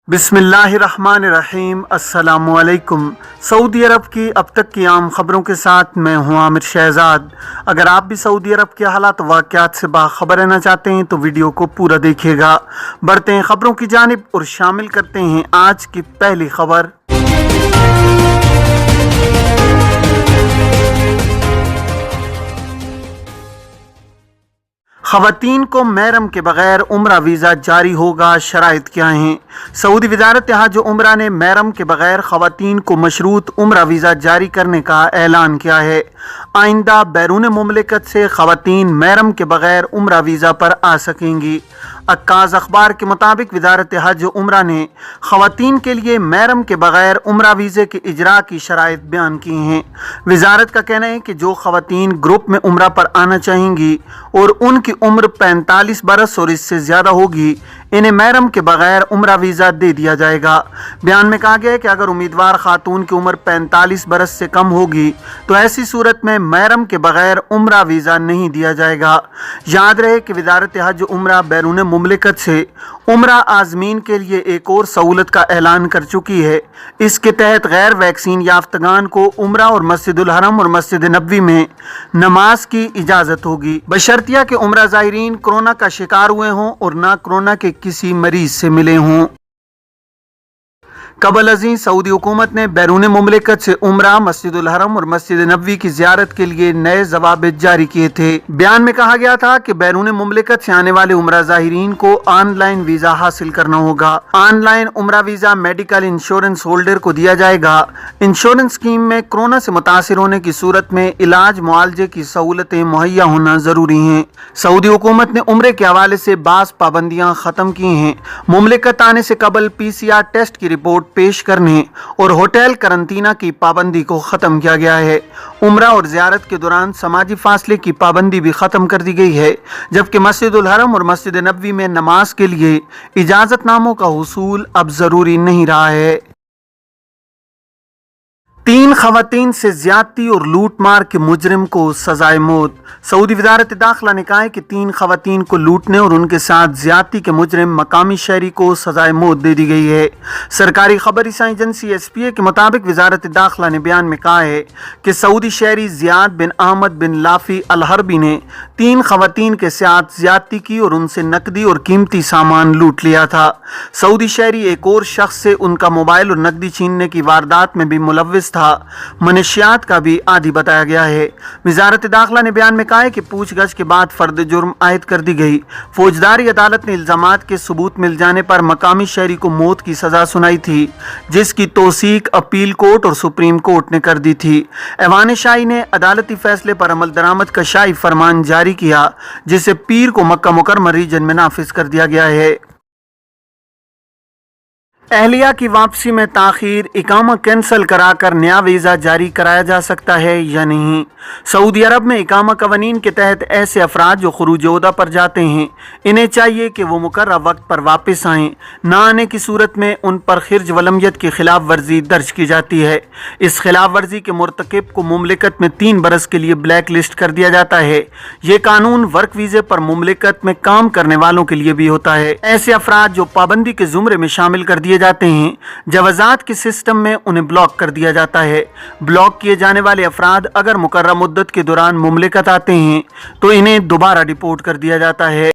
बिस्मिल्लाहिर्रहमानिर्रहीम। अस्सलामुअलैकुम। सऊदी अरब की अब तक की आम खबरों के साथ मैं हूं आमिर शहजाद। अगर आप भी सऊदी अरब के हालात वाक़यात से बाखबर रहना चाहते हैं तो वीडियो को पूरा देखिएगा। बढ़ते हैं खबरों की जानिब और शामिल करते हैं आज की पहली खबर। ख़वातीन को महरम के बगैर उम्रा वीज़ा जारी होगा, शराइत क्या हैं? सऊदी वज़ारत हज व उम्रा ने महरम के बगैर ख़वातीन को मशरूत उम्रा वीज़ा जारी करने का ऐलान किया है। आइंदा बैरून मुमलिकत से ख़वातीन महरम के बगैर उम्रा वीज़ा पर आ सकेंगी। अक्काज़ अखबार के मुताबिक वज़ारत हज व उम्रा ने ख़वातीन के लिए महरम के बगैर उम्रा वीज़े के इजरा की शराइत बयान की हैं। वज़ारत का कहना है कि जो ख़वातीन ग्रुप में उम्रा पर आना चाहेंगी और उनकी उम्र 45 बरस और इससे ज़्यादा होगी, इन्हें महरम के बगैर उम्रा वीज़ा दे दिया जाएगा। बयान में कहा गया है कि अगर उम्मीदवार खातून की उम्र 45 बरस से कम होगी तो ऐसी सूरत में महरम के बगैर उम्रा वीज़ा नहीं दिया जाएगा। याद रहे कि वज़ारत हज उम्रा बैरून मुमलिकत से उम्रा आज़मीन के लिए एक और सहूलत का ऐलान कर चुकी है। इसके तहत गैर वैक्सीन याफ्तगान को उम्रा और मस्जिदुल हरम और मस्जिद नबवी में नमाज की इजाज़त होगी, बशर्तिया कि उम्रा ज़ाहिरीन कोरोना का शिकार हुए हों और ना कोरोना के किसी मरीज से मिले हों। कबल अज़ीं सऊदी हुकूमत ने बैरून मुमलिकत से उम्रा, मस्जिदुल हरम और मस्जिद नबवी की ज़ियारत के लिए नए ज़वाबित जारी किए थे। बयान में कहा गया था कि बैरून मुमलिकत से आने वाले उम्रा ज़ाहिरीन को ऑनलाइन वीज़ा हासिल करना होगा। ऑनलाइन उम्रा वीज़ा मेडिकल इंश्योरेंस होल्डर को दिया जाएगा। इंश्योरेंस स्कीम में कोरोना से मुतासिर होने की सूरत में इलाज मुआलजे की सहूलतें मुहैया होना ज़रूरी हैं। सऊदी हुकूमत ने उम्रे के हवाले से बास पाबंदियाँ ख़त्म की हैं। मुमलिकत आने से कबल PCR टेस्ट की रिपोर्ट पेश करने और होटल करंतना की पाबंदी को ख़त्म किया गया है। उम्रा और ज़ियारत के दौरान समाजी फासले की पाबंदी भी ख़त्म कर दी गई है, जबकि मस्जिदुल हरम और मस्जिद नबवी में नमाज के लिए इजाज़तनामों का हुसूल अब ज़रूरी नहीं रहा है। 3 ख़वातीन से ज़्यादती और लूट मार के मुजरिम को सजाए मौत। सऊदी वज़ारत दाखिला ने कहा है कि 3 ख़वातीन को लूटने और उनके साथ ज़्यादती के मुजरिम मकामी शहरी को सजाए मौत दे दी गई है। सरकारी खबर रसाई एजेंसी SPA के मुताबिक वज़ारत दाखिला ने बयान में कहा है कि सऊदी शहरी ज़ियाद बिन अहमद बिन लाफी अल हरबी ने 3 ख़वातीन के साथ ज़्यादती की और उनसे नकदी और कीमती सामान लूट लिया था। सऊदी शहरी एक और शख्स से उनका मोबाइल और नकदी छीनने की वारदात में भी मुलव्विस था, मनशियात का भी आदी बताया गया है। वज़ारत दाखिला ने बयान में कहा है कि पूछगछ के बाद फर्द जुर्म आयद कर दी गई। फौजदारी अदालत ने इल्जामात के सबूत मिल जाने पर मकामी शहरी को मौत की सजा सुनाई थी, जिसकी तौसीक अपील कोर्ट और सुप्रीम कोर्ट ने कर दी थी। ऐवान शाही ने अदालती फैसले पर अमल दरामद का शाही फरमान जारी किया, जिसे पीर को मक्का मुकर्रमा रीजन में नाफिज कर दिया गया है। अहलिया की वापसी में ताख़ीर, इकामा कैंसिल कराकर नया वीज़ा जारी कराया जा सकता है या नहीं? सऊदी अरब में इकामा कवानीन के तहत ऐसे अफराद जो खुरूज ओहदा पर जाते हैं, इन्हें चाहिए कि वो मुकर्रर वक्त पर वापस आएँ। ना आने की सूरत में उन पर खिर्ज वलमियत की खिलाफ वर्जी दर्ज की जाती है। इस खिलाफ वर्जी के मुर्तकिब को मुमलिकत में 3 बरस के लिए ब्लैक लिस्ट कर दिया जाता है। ये कानून वर्क वीज़े पर मुमलिकत में काम करने वालों के लिए भी होता है। ऐसे अफराद जो पाबंदी के जुमरे में शामिल कर दिए जाते हैं, जवाजात के सिस्टम में उन्हें ब्लॉक कर दिया जाता है। ब्लॉक किए जाने वाले अफराद अगर मुकर्रर मुद्दत के दौरान मुमलिकत आते हैं तो इन्हें दोबारा डिपोर्ट कर दिया जाता है।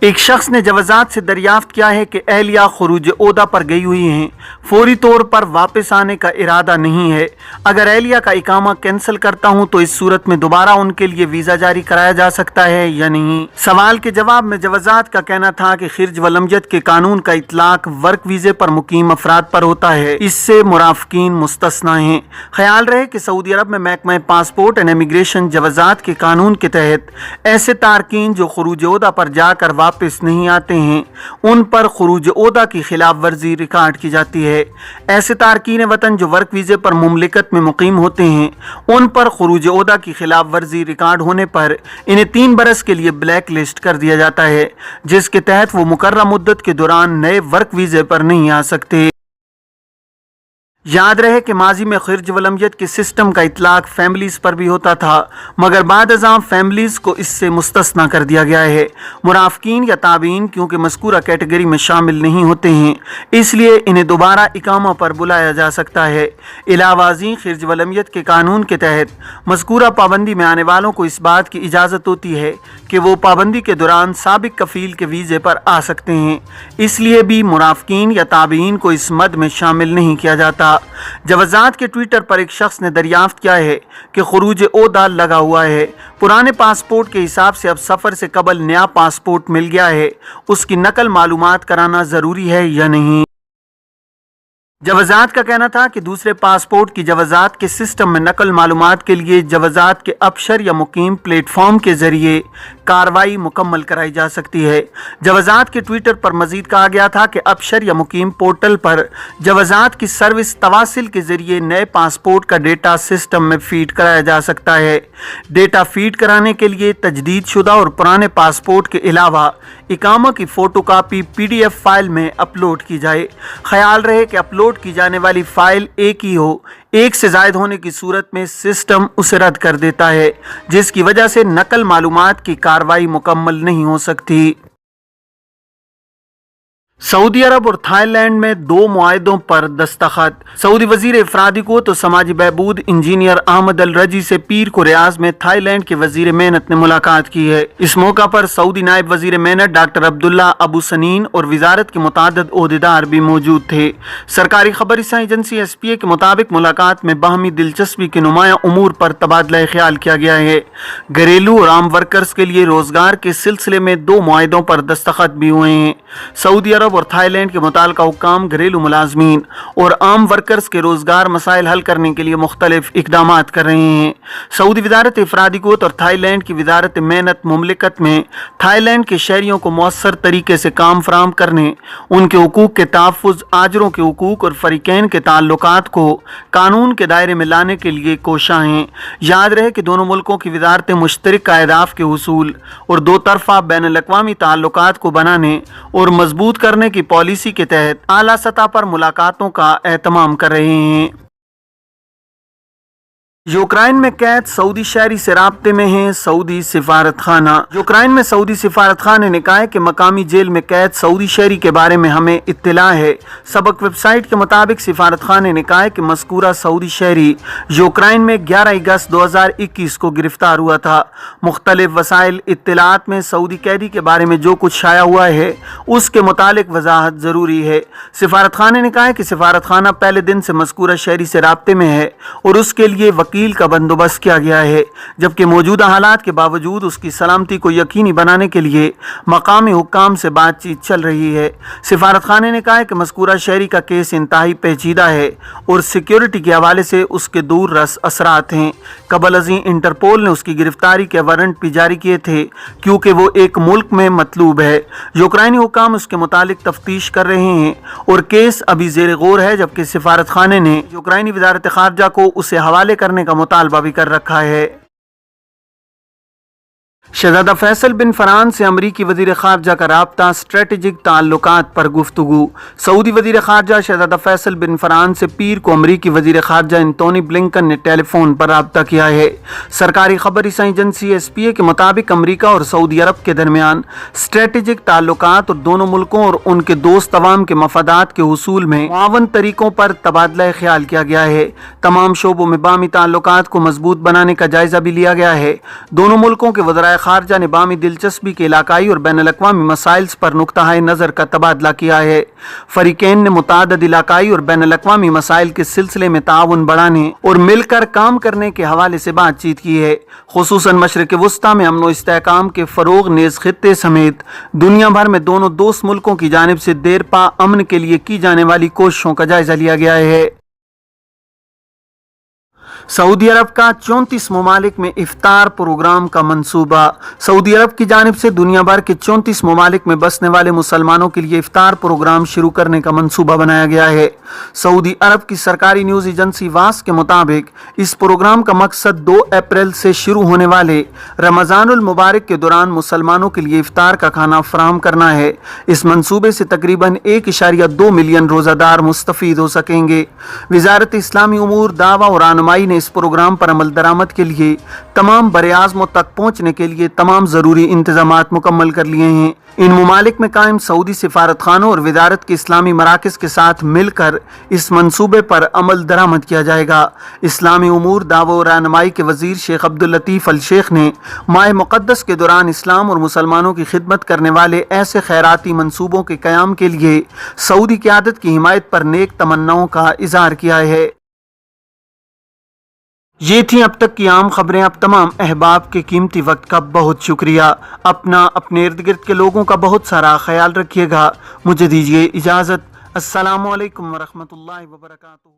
एक शख्स ने जवाजात से दरियाफ्त किया है कि अहलिया खुरूज ओहदा पर गई हुई हैं, फौरी तौर पर वापस आने का इरादा नहीं है। अगर अहलिया का इकामा कैंसिल करता हूं तो इस सूरत में दोबारा उनके लिए वीज़ा जारी कराया जा सकता है या नहीं? सवाल के जवाब में जवाजात का कहना था कि खिर्ज वलमियत के कानून का इतलाक वर्क वीज़े पर मुकीम अफराद पर होता है, इससे मुराफिकीन मुस्तस्ना हैं। ख्याल रहे कि सऊदी अरब में महकमा पासपोर्ट एंड इमिग्रेशन जवाजात के कानून के तहत ऐसे तारकीन जो खुरूज ओहदा पर जाकर वापस नहीं आते हैं, उन पर खुरूज ओहदा की खिलाफ वर्जी रिकॉर्ड की जाती है। ऐसे तारकीन वतन जो वर्क वीज़े पर मुमलिकत में मुकीम होते हैं, उन पर खुरूज ओहदा की खिलाफ वर्जी रिकॉर्ड होने पर इन्हें 3 बरस के लिए ब्लैक लिस्ट कर दिया जाता है, जिसके तहत वो मुकर्रर मुद्दत के दौरान नए वर्क वीज़े पर नहीं आ सकते। یاد رہے کہ ماضی میں خرج ولمیت کے سسٹم کا اطلاق فیملیز پر بھی ہوتا تھا، مگر بعد ازاں فیملیز کو اس سے مستثنیٰ کر دیا گیا ہے۔ مرافقین یا تابعین کیونکہ مذکورہ کیٹیگری میں شامل نہیں ہوتے ہیں، اس لیے انہیں دوبارہ اقامہ پر بلایا جا سکتا ہے۔ علاوہ ازیں خرج ولمیت کے قانون کے تحت مذکورہ پابندی میں آنے والوں کو اس بات کی اجازت ہوتی ہے کہ وہ پابندی کے دوران سابق کفیل کے ویزے پر آ سکتے ہیں، اس لیے بھی مرافقین یا تابعین کو اس مد میں شامل نہیں کیا جاتا۔ جوازات کے ٹویٹر پر ایک شخص نے دریافت کیا ہے کہ خروج عہدہ لگا ہوا ہے، پرانے پاسپورٹ کے حساب سے اب سفر سے قبل نیا پاسپورٹ مل گیا ہے، اس کی نقل معلومات کرانا ضروری ہے یا نہیں۔ جوازات کا کہنا تھا کہ دوسرے پاسپورٹ کی جوازات کے سسٹم میں نقل معلومات کے لیے جوازات کے ابشر یا مقیم پلیٹ فارم کے ذریعے کارروائی مکمل کرائی جا سکتی ہے۔ جوازات کے ٹویٹر پر مزید کہا گیا تھا کہ ابشر یا مقیم پورٹل پر جوازات کی سروس تواصل کے ذریعے نئے پاسپورٹ کا ڈیٹا سسٹم میں فیڈ کرایا جا سکتا ہے۔ ڈیٹا فیڈ کرانے کے لیے تجدید شدہ اور پرانے پاسپورٹ کے علاوہ اقامہ کی فوٹو کاپی PDF فائل میں اپلوڈ کی جائے۔ خیال رہے کہ اپلوڈ کی جانے والی فائل ایک ہی ہو، ایک سے زائد ہونے کی صورت میں سسٹم اسے رد کر دیتا ہے، جس کی وجہ سے نقل معلومات کی کارروائی مکمل نہیں ہو سکتی۔ سعودی عرب اور تھائی لینڈ میں 2 معاہدوں پر دستخط۔ سعودی وزیر افرادی قوت و سماجی بہبود انجینئر احمد الرجی سے پیر کو ریاض میں تھائی لینڈ کے وزیر محنت نے ملاقات کی ہے۔ اس موقع پر سعودی نائب وزیر محنت ڈاکٹر عبداللہ ابو سنین اور وزارت کے متعدد عہدیدار بھی موجود تھے۔ سرکاری خبر رساں ایجنسی SPA کے مطابق ملاقات میں باہمی دلچسپی کے نمایاں امور پر تبادلہ خیال کیا گیا ہے۔ گھریلو اور عام ورکرز کے لیے روزگار کے سلسلے میں 2 معاہدوں پر دستخط بھی ہوئے ہیں۔ سعودی عرب اور تھائی لینڈ کے متعلقہ حکام گھریلو ملازمین اور عام ورکرز کے روزگار مسائل حل کرنے کے لیے مختلف اقدامات کر رہے ہیں۔ سعودی وزارت افرادی قوت اور تھائی لینڈ کی وزارت محنت مملکت میں تھائی لینڈ کے شہریوں کو مؤثر طریقے سے کام فراہم کرنے، ان کے حقوق کے تحفظ، آجروں کے حقوق اور فریقین کے تعلقات کو قانون کے دائرے میں لانے کے لیے کوشاں ہیں۔ یاد رہے کہ دونوں ملکوں کی وزارتیں مشترکہ اہداف کے حصول اور 2 طرفہ بین الاقوامی تعلقات کو بنانے اور مضبوط کرنے کی پالیسی کے تحت اعلیٰ سطح پر ملاقاتوں کا اہتمام کر رہے ہیں۔ یوکرائن میں قید سعودی شہری سے رابطے میں ہیں سعودی سفارت خانہ۔ یوکرائن میں سعودی سفارت خانے نے کہا ہے کہ مقامی جیل میں قید سعودی شہری کے بارے میں ہمیں اطلاع ہے۔ سبق ویب سائٹ کے مطابق سفارت خانے نے کہا ہے کہ مذکورہ سعودی شہری یوکرائن میں 11 اگست 2021 کو گرفتار ہوا تھا۔ مختلف وسائل اطلاعات میں سعودی قیدی کے بارے میں جو کچھ شائع ہوا ہے اس کے متعلق وضاحت ضروری ہے۔ سفارت خانے نے کہا ہے کہ سفارت خانہ پہلے دن سے مذکورہ شہری سے رابطے میں ہے اور اس کے لیے وکیل کا بندوبست کیا گیا ہے، جبکہ موجودہ حالات کے باوجود اس کی سلامتی کو یقینی بنانے کے لیے مقامی حکام سے بات چیت چل رہی ہے۔ سفارت خانے نے کہا ہے کہ مذکورہ شہری کا کیس انتہائی پیچیدہ ہے اور سیکیورٹی کے حوالے سے اس کے دور رس اثرات ہیں۔ قبل ازیں انٹرپول نے اس کی گرفتاری کے وارنٹ بھی جاری کیے تھے کیونکہ وہ ایک ملک میں مطلوب ہے۔ یوکرائنی حکام اس کے متعلق تفتیش کر رہے ہیں اور کیس ابھی زیر غور ہے، جبکہ سفارت خانے نے یوکرائنی وزارت خارجہ کو اسے حوالے کرنے کا مطالبہ بھی کر رکھا ہے۔ شہزادہ فیصل بن فرحان سے امریکی وزیر خارجہ کا رابطہ، اسٹریٹجک تعلقات پر گفتگو۔ سعودی وزیر خارجہ شہزادہ فیصل بن فرحان سے پیر کو امریکی وزیر خارجہ انتونی بلنکن نے ٹیلی فون پر رابطہ کیا ہے۔ سرکاری خبر رساں ایجنسی SPA کے مطابق امریکہ اور سعودی عرب کے درمیان اسٹریٹجک تعلقات اور دونوں ملکوں اور ان کے دوست عوام کے مفادات کے حصول میں معاون طریقوں پر تبادلہ خیال کیا گیا ہے۔ تمام شعبوں میں باہمی تعلقات کو مضبوط بنانے کا جائزہ بھی لیا گیا ہے۔ دونوں ملکوں کے وزرائے خارجہ نے باہمی دلچسپی کے علاقائی اور بین الاقوامی مسائل پر نقطہ نظر کا تبادلہ کیا ہے۔ فریقین نے متعدد علاقائی اور بین الاقوامی مسائل کے سلسلے میں تعاون بڑھانے اور مل کر کام کرنے کے حوالے سے بات چیت کی ہے، خصوصاً مشرق وسطیٰ میں امن و استحکام کے فروغ نیز خطے سمیت دنیا بھر میں دونوں دوست ملکوں کی جانب سے دیر پا امن کے لیے کی جانے والی کوششوں کا جائزہ لیا گیا ہے۔ सऊदी अरब का 34 ममालिक में इफ्तार प्रोग्राम का मंसूबा। सऊदी अरब की जानिब से दुनिया भर के 34 ममालिक में बसने वाले मुसलमानों के लिए इफ्तार प्रोग्राम शुरू करने का मंसूबा बनाया गया है। सऊदी अरब की सरकारी न्यूज एजेंसी वास के मुताबिक इस प्रोग्राम का मकसद 2 अप्रैल से शुरू होने वाले रमजानुल मुबारक के दौरान मुसलमानों के लिए इफ्तार का खाना फराहम करना है। इस मंसूबे से तकरीबन 1.2 मिलियन रोजादार मुस्तफीद हो सकेंगे। वजारत इस्लामी उमूर, दावा और रहनुमाई ने इस प्रोग्राम पर अमल दरामद के लिए तमाम बरे-आज़मों तक पहुँचने के लिए तमाम ज़रूरी इंतजामात मुकम्मल कर लिए हैं। इन ममालिक में कायम सऊदी सिफारत खानों और वजारत के इस्लामी मराकज़ के साथ मिलकर इस मंसूबे पर अमल दरामद किया जाएगा। इस्लामी उमूर, दावा और रहनुमाई के वज़ीर शेख अब्दुल लतीफ़ अल शेख ने माह मुक़द्दस के दौरान इस्लाम और मुसलमानों की खिदमत करने वाले ऐसे खैराती मंसूबों के क़याम के लिए सऊदी क़यादत की हिमायत पर नेक तमन्नाओं का इज़हार किया है। ये थी अब तक की आम खबरें। अब तमाम अहबाब के कीमती वक्त का बहुत शुक्रिया। अपने इर्द गिर्द के लोगों का बहुत सारा ख्याल रखिएगा। मुझे दीजिए इजाज़त। अस्सलामु अलैकुम वरहमतुल्लाहि वबरकातुहू।